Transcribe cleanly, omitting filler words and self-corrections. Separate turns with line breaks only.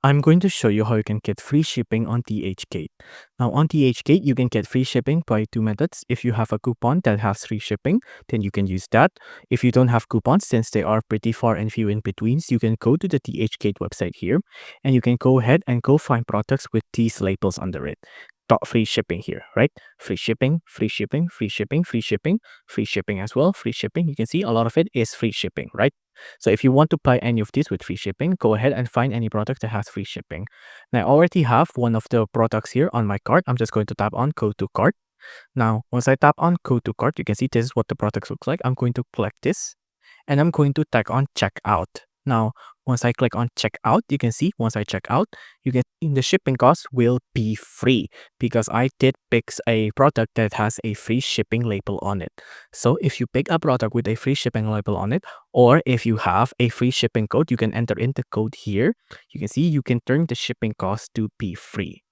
I'm going to show you how you can get free shipping on DHgate. Now on DHgate, you can get free shipping by two methods. If you have a coupon that has free shipping, then you can use that. If you don't have coupons, since they are pretty far and few in betweens, you can go to the DHgate website here and you can go ahead and go find products with these labels under it. Dot free shipping here, right? Free shipping, free shipping, free shipping, free shipping, free shipping as well, free shipping. You can see a lot of it is free shipping, right? So if you want to buy any of these with free shipping, go ahead and find any product that has free shipping. Now I already have one of the products here on my cart. I'm just going to tap on go to cart. Now, once I tap on go to cart, you can see this is what the products looks like. I'm going to click this and I'm going to tag on checkout. Now, once I click on checkout, you can see once I check out, you can see the shipping cost will be free because I did pick a product that has a free shipping label on it. So if you pick a product with a free shipping label on it, or if you have a free shipping code, you can enter in the code here. You can see you can turn the shipping cost to be free.